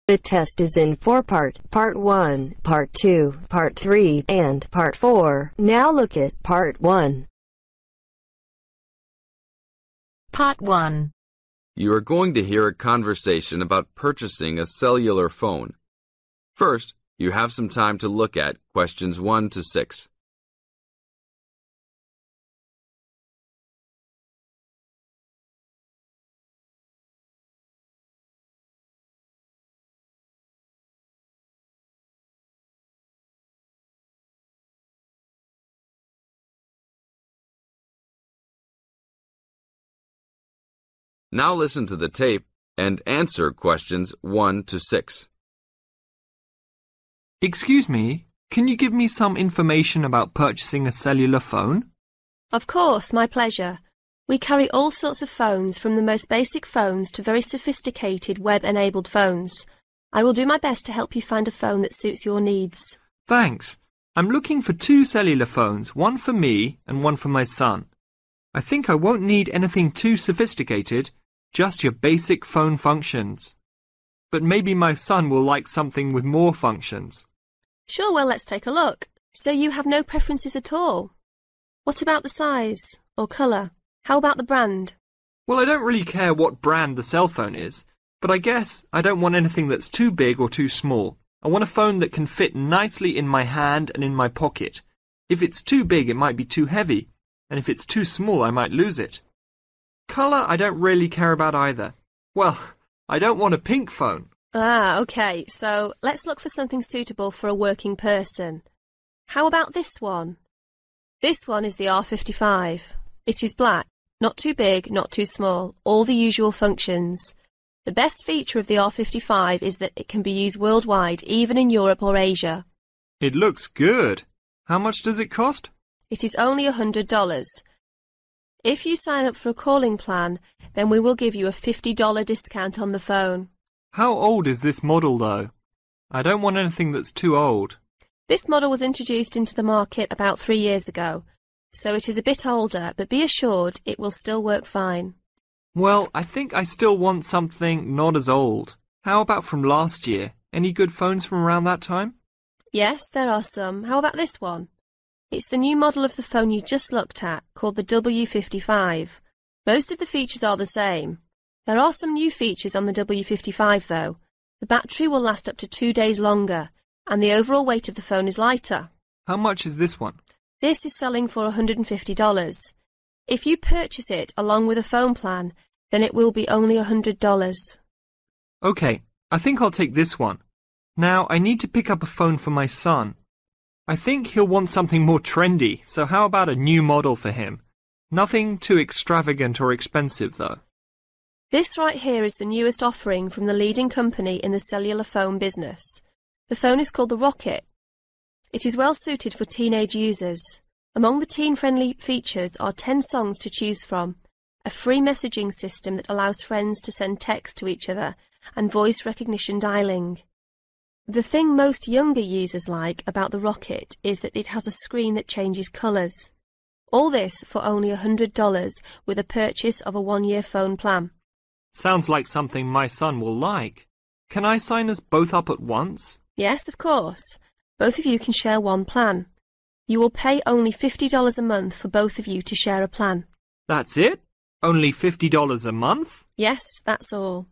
The test is in 4 parts, Part 1, Part 2, Part 3, and Part 4. Now look at Part 1. Part 1. You are going to hear a conversation about purchasing a cellular phone. First, you have some time to look at questions 1 to 6. Now listen to the tape and answer questions 1 to 6. Excuse me, can you give me some information about purchasing a cellular phone? Of course, my pleasure. We carry all sorts of phones, from the most basic phones to very sophisticated web-enabled phones. I will do my best to help you find a phone that suits your needs. Thanks. I'm looking for 2 cellular phones, one for me and one for my son. I think I won't need anything too sophisticated, just your basic phone functions. But maybe my son will like something with more functions. Sure, well, let's take a look. So you have no preferences at all? What about the size or colour? How about the brand? Well, I don't really care what brand the cell phone is, but I guess I don't want anything that's too big or too small. I want a phone that can fit nicely in my hand and in my pocket. If it's too big, it might be too heavy, and if it's too small, I might lose it. Colour I don't really care about either. Well, I don't want a pink phone. Ah, okay, so let's look for something suitable for a working person. How about this one? This one is the R55. It is black, not too big, not too small, all the usual functions. The best feature of the R55 is that it can be used worldwide, even in Europe or Asia. It looks good. How much does it cost? It is only $100. If you sign up for a calling plan, then we will give you a $50 discount on the phone. How old is this model, though? I don't want anything that's too old. This model was introduced into the market about 3 years ago, so it is a bit older, but be assured it will still work fine. Well, I think I still want something not as old. How about from last year? Any good phones from around that time? Yes, there are some. How about this one? It's the new model of the phone you just looked at, called the W55. Most of the features are the same. There are some new features on the W55 though. The battery will last up to 2 days longer, and the overall weight of the phone is lighter. How much is this one? This is selling for $150. If you purchase it along with a phone plan, then it will be only $100. Okay, I think I'll take this one. Now, I need to pick up a phone for my son. I think he'll want something more trendy, so how about a new model for him? Nothing too extravagant or expensive, though. This right here is the newest offering from the leading company in the cellular phone business. The phone is called the Rocket. It is well suited for teenage users. Among the teen-friendly features are 10 songs to choose from, a free messaging system that allows friends to send text to each other, and voice recognition dialing. The thing most younger users like about the Rocket is that it has a screen that changes colours. All this for only $100 with a purchase of a 1-year phone plan. Sounds like something my son will like. Can I sign us both up at once? Yes, of course. Both of you can share one plan. You will pay only $50 a month for both of you to share a plan. That's it? Only $50 a month? Yes, that's all.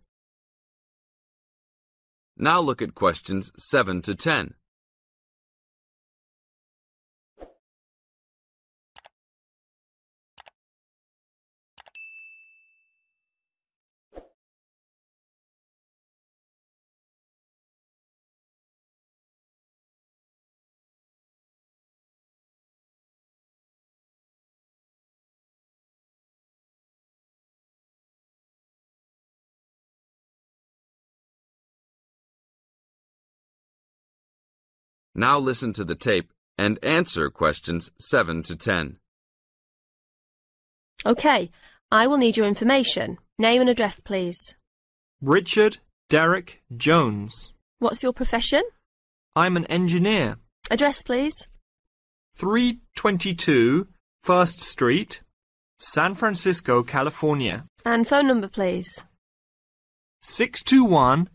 Now look at questions 7 to 10. Now listen to the tape and answer questions 7 to 10. Okay, I will need your information. Name and address, please. Richard Derek Jones. What's your profession? I'm an engineer. Address, please. 322 First Street, San Francisco, California. And phone number, please. 621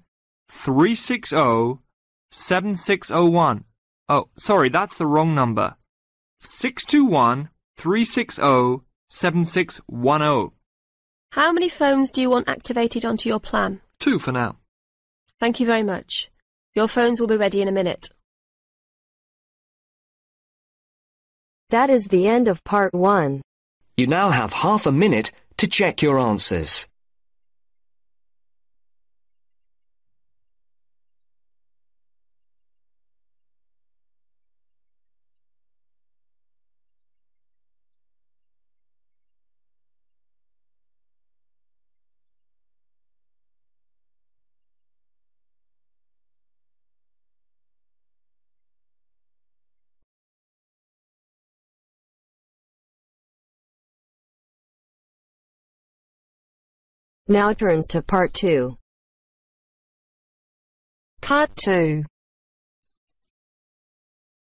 621-360-7601. Oh, sorry, that's the wrong number. 621-360-7610. How many phones do you want activated onto your plan? 2 for now. Thank you very much. Your phones will be ready in a minute. That is the end of part 1. You now have half a minute to check your answers. Now turns to part 2. Part 2.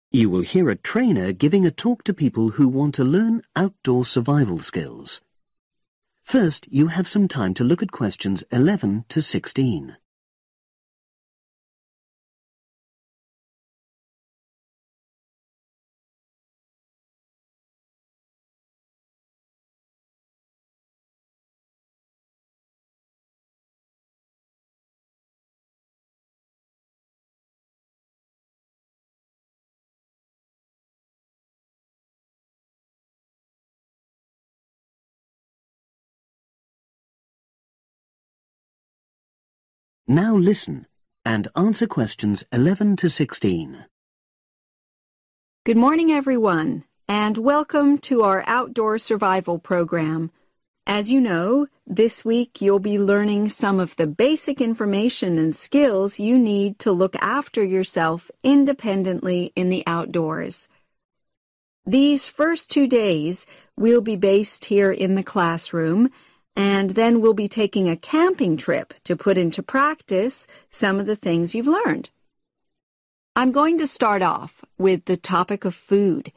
You will hear a trainer giving a talk to people who want to learn outdoor survival skills. First, you have some time to look at questions 11 to 16. Now listen and answer questions 11 to 16. Good morning, everyone, and welcome to our outdoor survival program. As you know, this week you'll be learning some of the basic information and skills you need to look after yourself independently in the outdoors. These first 2 days will be based here in the classroom, and then we'll be taking a camping trip to put into practice some of the things you've learned. I'm going to start off with the topic of food.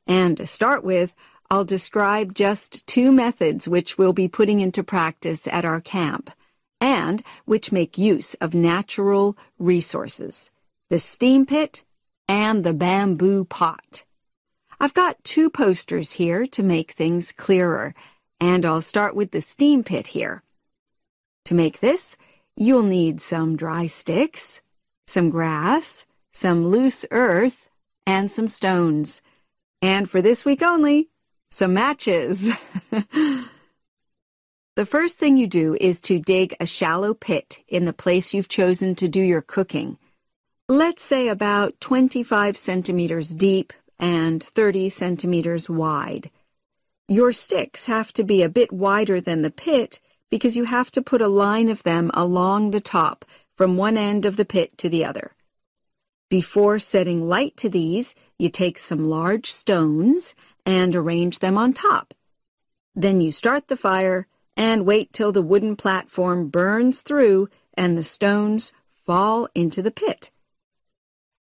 And to start with, I'll describe just 2 methods which we'll be putting into practice at our camp, and which make use of natural resources: the steam pit and the bamboo pot. I've got 2 posters here to make things clearer, and I'll start with the steam pit here. To make this, you'll need some dry sticks, some grass, some loose earth, and some stones. And for this week only, some matches. The first thing you do is to dig a shallow pit in the place you've chosen to do your cooking. Let's say about 25 centimeters deep and 30 centimeters wide. Your sticks have to be a bit wider than the pit because you have to put a line of them along the top from one end of the pit to the other. Before setting light to these, you take some large stones and arrange them on top. Then you start the fire and wait till the wooden platform burns through and the stones fall into the pit.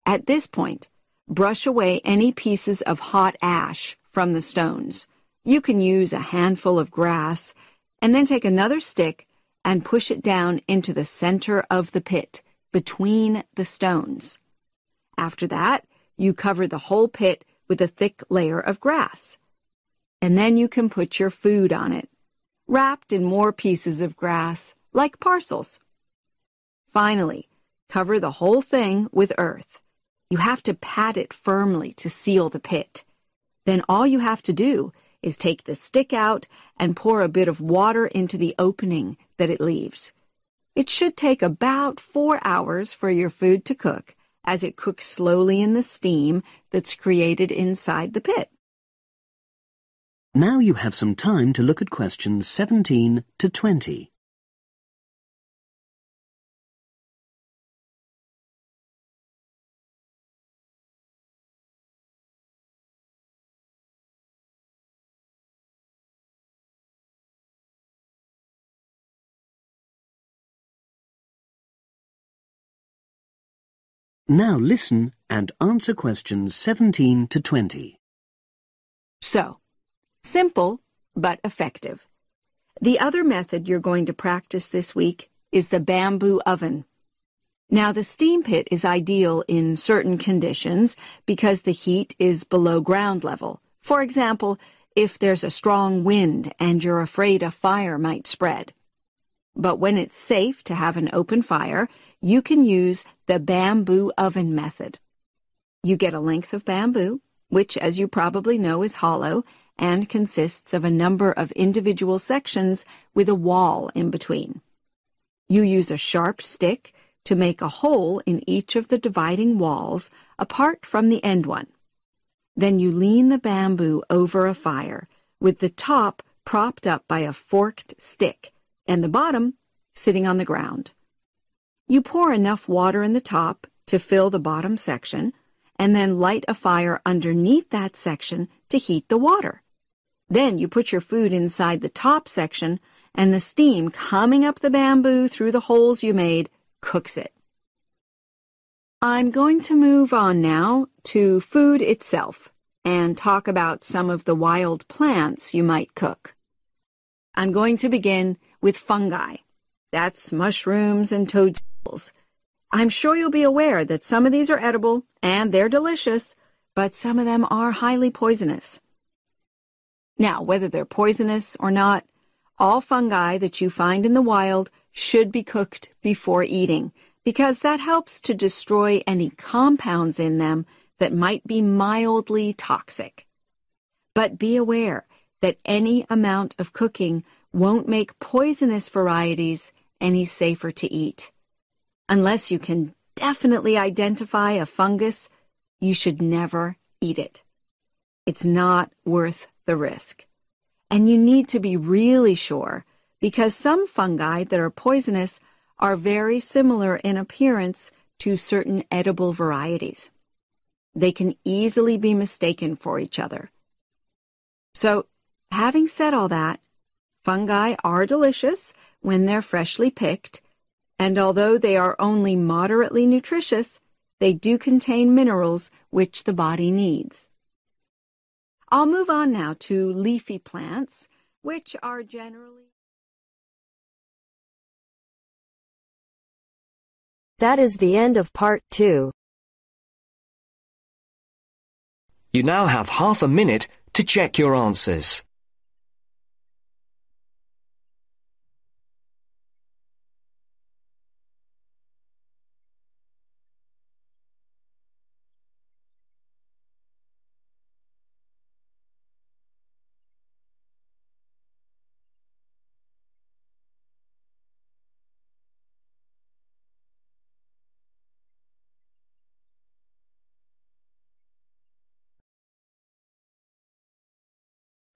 At this point, brush away any pieces of hot ash from the stones. You can use a handful of grass and then take another stick and push it down into the center of the pit, between the stones. After that, you cover the whole pit with a thick layer of grass. And then you can put your food on it, wrapped in more pieces of grass, like parcels. Finally, cover the whole thing with earth. You have to pat it firmly to seal the pit. Then all you have to do is take the stick out and pour a bit of water into the opening that it leaves. It should take about 4 hours for your food to cook, as it cooks slowly in the steam that's created inside the pit. Now you have some time to look at questions 17 to 20. Now listen and answer questions 17 to 20. So, simple but effective. The other method you're going to practice this week is the bamboo oven. Now, the steam pit is ideal in certain conditions because the heat is below ground level. For example, if there's a strong wind and you're afraid a fire might spread. But when it's safe to have an open fire, you can use the bamboo oven method. You get a length of bamboo, which, as you probably know, is hollow and consists of a number of individual sections with a wall in between. You use a sharp stick to make a hole in each of the dividing walls apart from the end one. Then you lean the bamboo over a fire, with the top propped up by a forked stick and the bottom sitting on the ground. You pour enough water in the top to fill the bottom section, and then light a fire underneath that section to heat the water. Then you put your food inside the top section, and the steam coming up the bamboo through the holes you made cooks it. I'm going to move on now to food itself and talk about some of the wild plants you might cook. I'm going to begin with fungi. That's mushrooms and toadstools. I'm sure you'll be aware that some of these are edible and they're delicious, but some of them are highly poisonous. Now, whether they're poisonous or not, all fungi that you find in the wild should be cooked before eating, because that helps to destroy any compounds in them that might be mildly toxic. But be aware that any amount of cooking won't make poisonous varieties any safer to eat. Unless you can definitely identify a fungus, you should never eat it. It's not worth the risk. And you need to be really sure, because some fungi that are poisonous are very similar in appearance to certain edible varieties. They can easily be mistaken for each other. So, having said all that, fungi are delicious when they're freshly picked, and although they are only moderately nutritious, they do contain minerals which the body needs. I'll move on now to leafy plants, which are generally... That is the end of part 2. You now have half a minute to check your answers.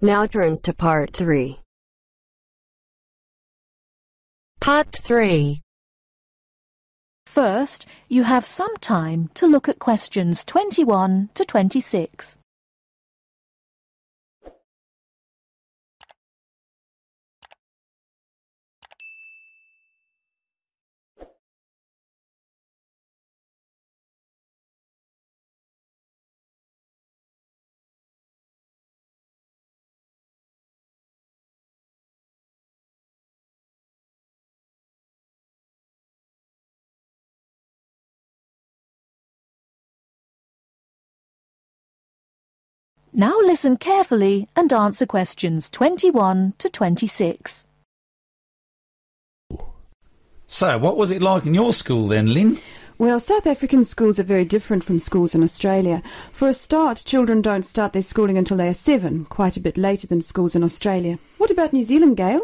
Now turns to part 3. Part 3. First, you have some time to look at questions 21 to 26. Now listen carefully and answer questions 21 to 26. So, what was it like in your school then, Lynn? Well, South African schools are very different from schools in Australia. For a start, children don't start their schooling until they are 7, quite a bit later than schools in Australia. What about New Zealand, Gail?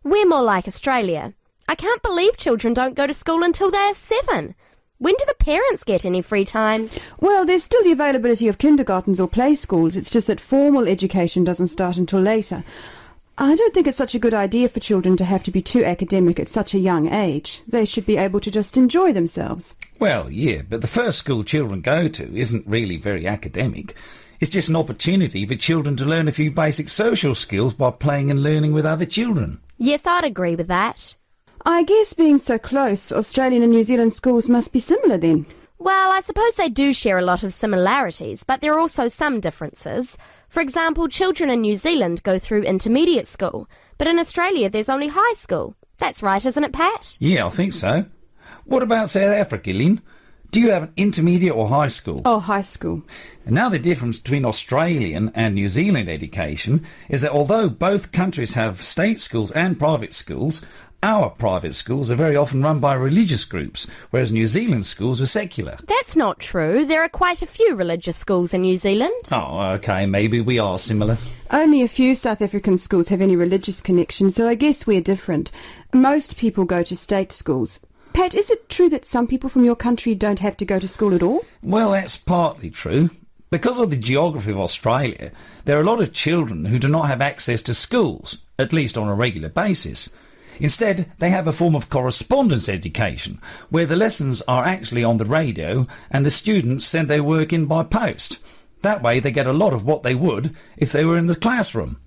We're more like Australia. I can't believe children don't go to school until they are 7. When do the parents get any free time? Well, there's still the availability of kindergartens or play schools. It's just that formal education doesn't start until later. I don't think it's such a good idea for children to have to be too academic at such a young age. They should be able to just enjoy themselves. Well, yeah, but the first school children go to isn't really very academic. It's just an opportunity for children to learn a few basic social skills by playing and learning with other children. Yes, I'd agree with that. I guess being so close, Australian and New Zealand schools must be similar then. Well, I suppose they do share a lot of similarities, but there are also some differences. For example, children in New Zealand go through intermediate school, but in Australia there's only high school. That's right, isn't it, Pat? Yeah, I think so. What about South Africa, Lynn? Do you have an intermediate or high school? Oh, high school. And now the difference between Australian and New Zealand education is that although both countries have state schools and private schools, our private schools are very often run by religious groups, whereas New Zealand schools are secular. That's not true. There are quite a few religious schools in New Zealand. Oh, OK, maybe we are similar. Only a few South African schools have any religious connection, so I guess we're different. Most people go to state schools. Pat, is it true that some people from your country don't have to go to school at all? Well, that's partly true. Because of the geography of Australia, there are a lot of children who do not have access to schools, at least on a regular basis. Instead, they have a form of correspondence education, where the lessons are actually on the radio and the students send their work in by post. That way they get a lot of what they would if they were in the classroom,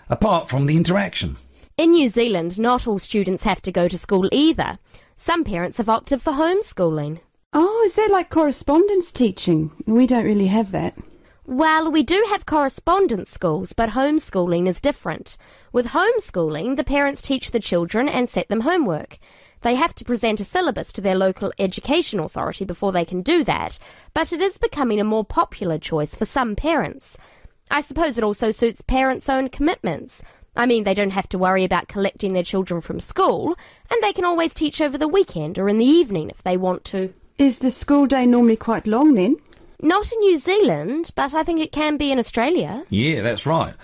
apart from the interaction. In New Zealand, not all students have to go to school either. Some parents have opted for homeschooling. Oh, is that like correspondence teaching? We don't really have that. Well, we do have correspondence schools, but homeschooling is different. With homeschooling, the parents teach the children and set them homework. They have to present a syllabus to their local education authority before they can do that, but it is becoming a more popular choice for some parents. I suppose it also suits parents' own commitments. I mean, they don't have to worry about collecting their children from school, and they can always teach over the weekend or in the evening if they want to. Is the school day normally quite long then? Not in New Zealand, but I think it can be in Australia. Yeah, that's right.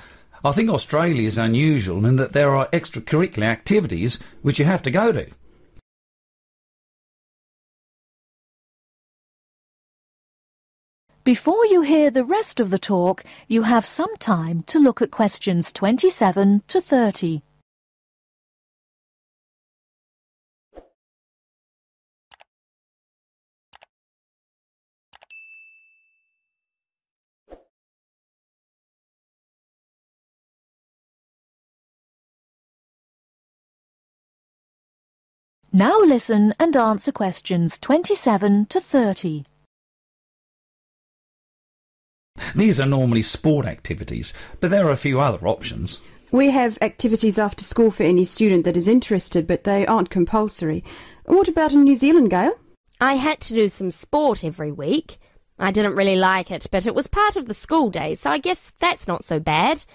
I think Australia is unusual in that there are extracurricular activities which you have to go to. Before you hear the rest of the talk, you have some time to look at questions 27 to 30. Now listen and answer questions 27 to 30. These are normally sport activities, but there are a few other options. We have activities after school for any student that is interested, but they aren't compulsory. What about in New Zealand, Gail? I had to do some sport every week. I didn't really like it, but it was part of the school day, so I guess that's not so bad.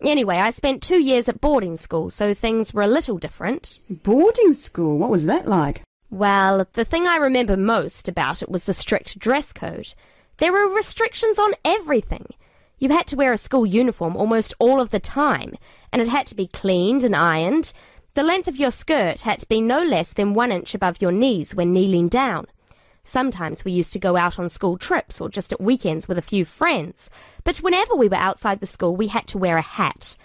Anyway, I spent 2 years at boarding school, so things were a little different. Boarding school? What was that like? Well, the thing I remember most about it was the strict dress code. There were restrictions on everything. You had to wear a school uniform almost all of the time, and it had to be cleaned and ironed. The length of your skirt had to be no less than 1 inch above your knees when kneeling down. Sometimes we used to go out on school trips or just at weekends with a few friends, but whenever we were outside the school we had to wear a hat.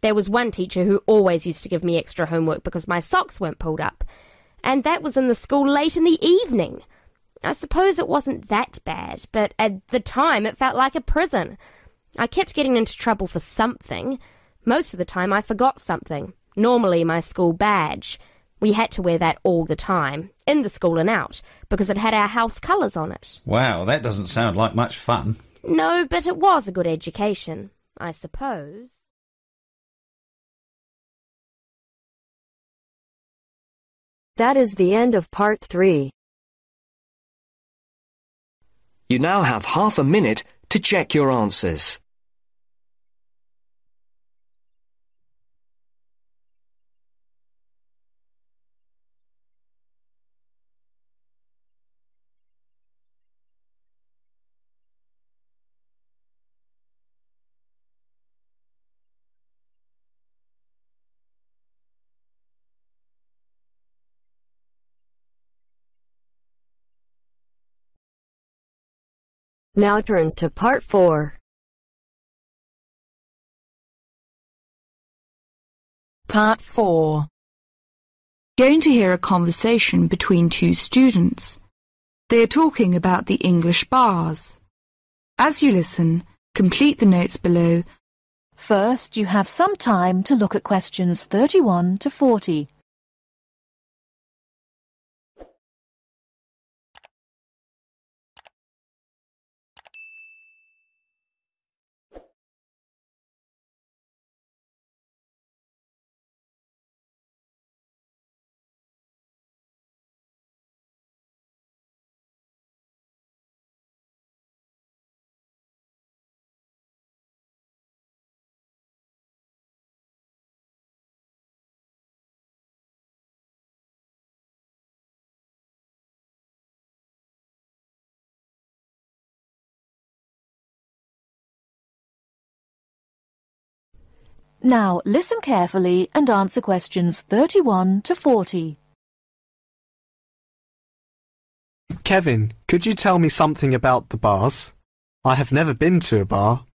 There was one teacher who always used to give me extra homework because my socks weren't pulled up, and that was in the school late in the evening. I suppose it wasn't that bad, but at the time it felt like a prison. I kept getting into trouble for something. Most of the time I forgot something, normally my school badge. We had to wear that all the time, in the school and out, because it had our house colours on it. Wow, that doesn't sound like much fun. No, but it was a good education, I suppose. That is the end of part 3. You now have half a minute to check your answers. Now turns to part 4. Part 4. Going to hear a conversation between 2 students. They are talking about the English bars. As you listen, complete the notes below. First, you have some time to look at questions 31 to 40. Now listen carefully and answer questions 31 to 40. Kevin, could you tell me something about the bars? I have never been to a bar.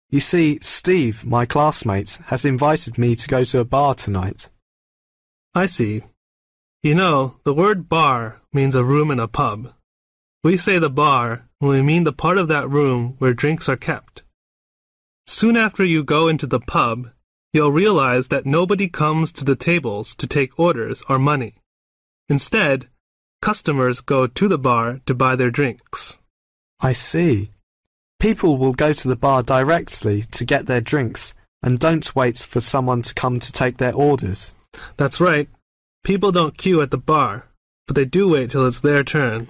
You see, Steve, my classmate, has invited me to go to a bar tonight. I see. You know, the word bar means a room in a pub. We say the bar when we mean the part of that room where drinks are kept. Soon after you go into the pub, you'll realize that nobody comes to the tables to take orders or money. Instead, customers go to the bar to buy their drinks. I see. People will go to the bar directly to get their drinks and don't wait for someone to come to take their orders. That's right. People don't queue at the bar, but they do wait till it's their turn.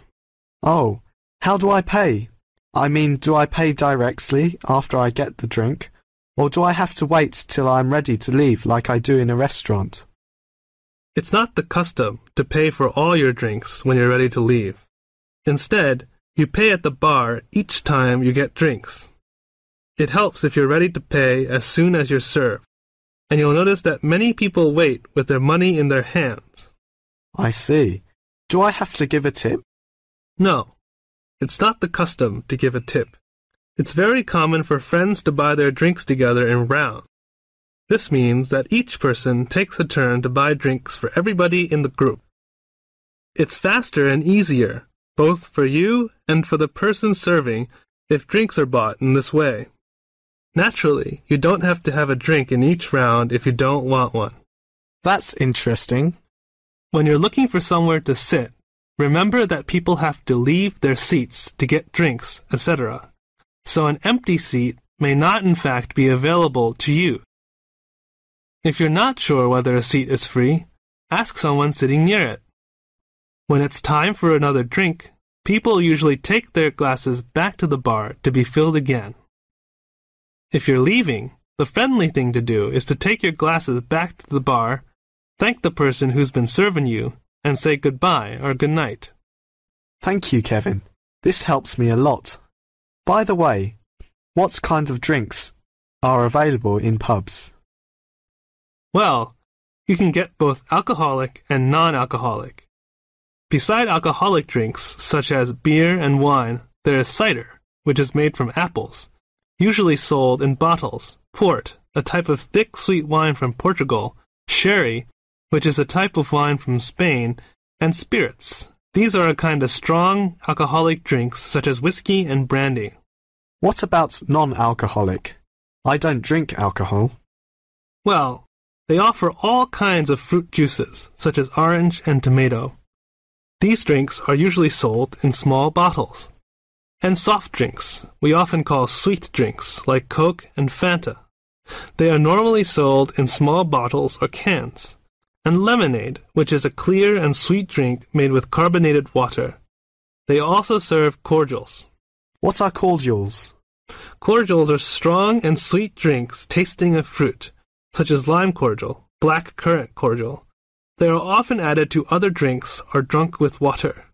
Oh, how do I pay? I mean, do I pay directly after I get the drink, or do I have to wait till I'm ready to leave like I do in a restaurant? It's not the custom to pay for all your drinks when you're ready to leave. Instead, you pay at the bar each time you get drinks. It helps if you're ready to pay as soon as you're served, and you'll notice that many people wait with their money in their hands. I see. Do I have to give a tip? No, it's not the custom to give a tip. It's very common for friends to buy their drinks together in rounds. This means that each person takes a turn to buy drinks for everybody in the group. It's faster and easier, both for you and for the person serving, if drinks are bought in this way. Naturally, you don't have to have a drink in each round if you don't want one. That's interesting. When you're looking for somewhere to sit, remember that people have to leave their seats to get drinks, etc. So an empty seat may not in fact be available to you. If you're not sure whether a seat is free, ask someone sitting near it. When it's time for another drink, people usually take their glasses back to the bar to be filled again. If you're leaving, the friendly thing to do is to take your glasses back to the bar, thank the person who's been serving you, and say goodbye or good night. Thank you, Kevin. This helps me a lot. By the way, what kind of drinks are available in pubs? Well, you can get both alcoholic and non-alcoholic. Beside alcoholic drinks, such as beer and wine, there is cider, which is made from apples, usually sold in bottles, port, a type of thick sweet wine from Portugal, sherry, which is a type of wine from Spain, and spirits. These are a kind of strong alcoholic drinks such as whiskey and brandy. What about non-alcoholic? I don't drink alcohol. Well, they offer all kinds of fruit juices, such as orange and tomato. These drinks are usually sold in small bottles. And soft drinks, we often call sweet drinks, like Coke and Fanta. They are normally sold in small bottles or cans. And lemonade, which is a clear and sweet drink made with carbonated water. They also serve cordials. What are cordials? Cordials are strong and sweet drinks tasting of fruit, such as lime cordial, black currant cordial. They are often added to other drinks or drunk with water.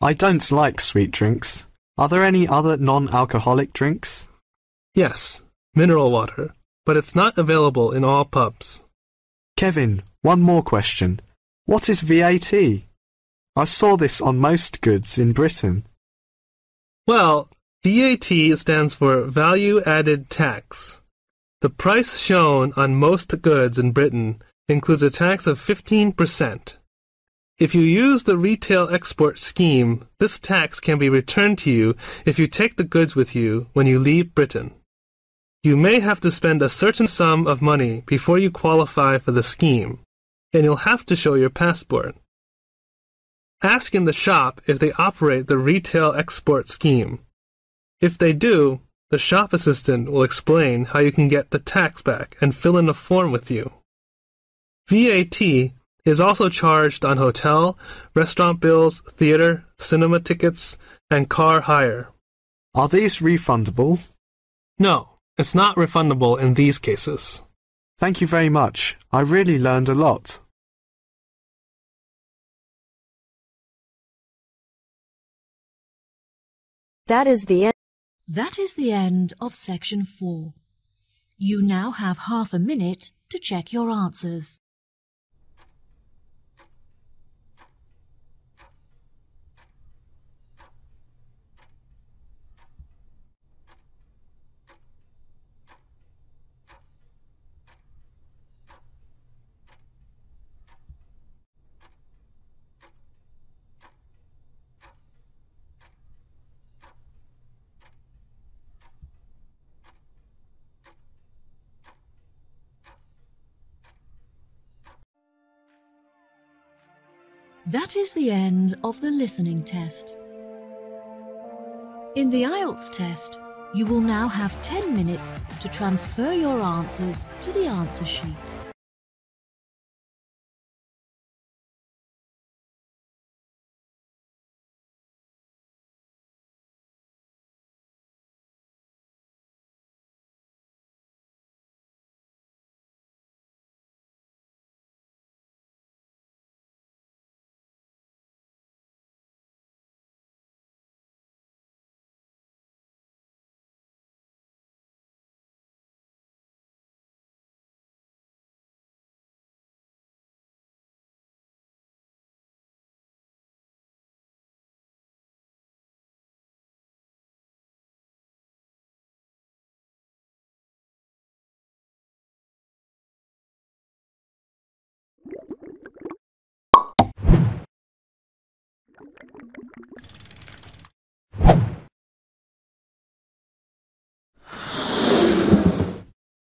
I don't like sweet drinks. Are there any other non-alcoholic drinks? Yes, mineral water, but it's not available in all pubs. Kevin, one more question. What is VAT? I saw this on most goods in Britain. Well, VAT stands for Value Added Tax. The price shown on most goods in Britain includes a tax of 15%. If you use the retail export scheme, this tax can be returned to you if you take the goods with you when you leave Britain. You may have to spend a certain sum of money before you qualify for the scheme, and you'll have to show your passport. Ask in the shop if they operate the retail export scheme. If they do, the shop assistant will explain how you can get the tax back and fill in a form with you. VAT is also charged on hotel, restaurant bills, theater, cinema tickets, and car hire. Are these refundable? No, it's not refundable in these cases. Thank you very much. I really learned a lot. That is the end. That is the end of section 4. You now have half a minute to check your answers. That is the end of the listening test. In the Ielts test, you will now have 10 minutes to transfer your answers to the answer sheet.